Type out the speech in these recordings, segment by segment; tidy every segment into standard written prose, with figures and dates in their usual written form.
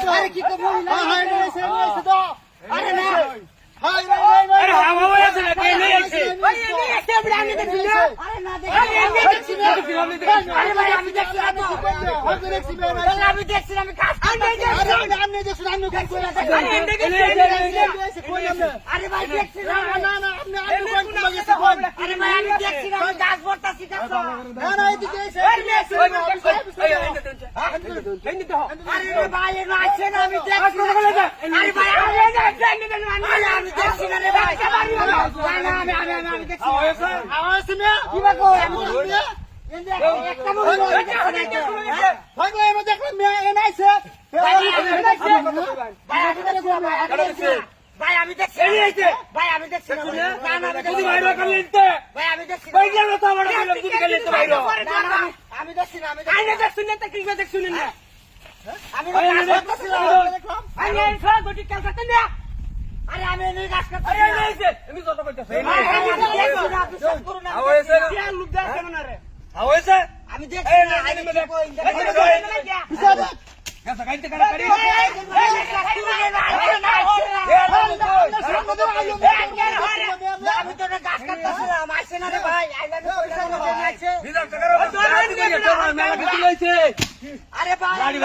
আরে কি করব না আরে না আরে হাওয়া আছে না কে নেই আছে ভাই এনে এসে আমরা আমি দেখছি না আরে না দেখছি আরে ভাই আমি দেখছি না তো আমি দেখছি আমি কাজ আমি দেখছি আমি কাজ করে আরে ভাই দেখছি না আপনি কোন গেছে আরে ভাই আমি দেখছি না আমি কাজ করতেছি কাজ না এদিকে এসে আরে ভাই না আছে না আমি দেখছি আরে ভাই আমি দেখছি না রে ভাই না আমি দেখছি আওয়াজ না কি বাকো একটা মনে ভাই ভাই আমি দেখলাম এনে আছে ভাই আমি দেখছি ভাই আমি দেখছি না না যদি বাইরে করলে দিতে ভাই আমি দেখছি ভাই গেল তো আমার বললাম যদি গেলে তো বাইরে আমি দেখছি না আইনে দেখছুন না কি দেখছুন না আমি দেখছি আইনে সব গটি কাজ করতে না আরে আমি এই কাজ করতে আরে নেইছে আমি যত কইতাছি হয়েছে লোক দেখছ না রে হয়েছে আমি দেখছি না গাছা গাইতে কারা করি আমি তো কাজ করতেছিলাম আসছে না রে ভাই বিদার টাকা মেলা কিছু লইছে আরে ভাই গাড়ি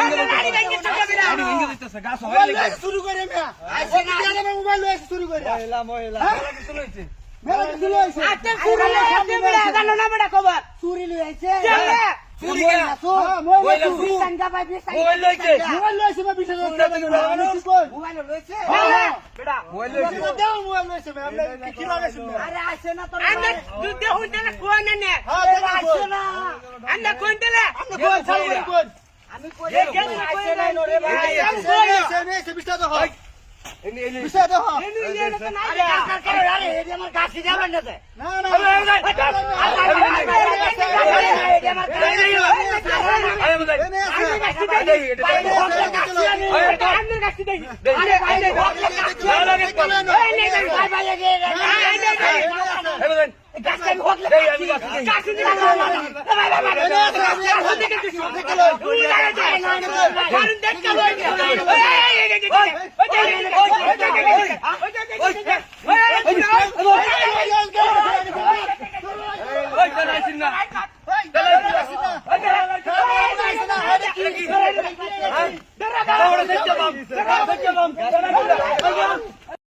ভেঙে দিতেছে গাছ হয় লাগে শুরু করে মিয়া আসছে না আমি মোবাইল লইছে শুরু করে মহিলা কিছু লইছে মেলা কিছু লইছে আতে চুরি লইছে বিড়া জানো না বড় খবর চুরি লইছে চুরি কে মোবাইল চুরি টাঙ্গা ভাই মোবাইল লইছে মোবাইল লইছে না বিশ মোবাইল লইছে বেটা মোবাইল লইছে দেও মোবাইল লইছে আমরা কি লাগাইছি আরে আসছে না তোর আন্না তুই দেখুন না কোন না আসছে না আন্না কোন দিলে আমরা কোন ছাড়ব কোন আমি কই আসছে না রে ভাই এসে বিশটা দাও এনি বিশটা দাও আরে আরে এই আমার গাছি যাবেন না না না ওই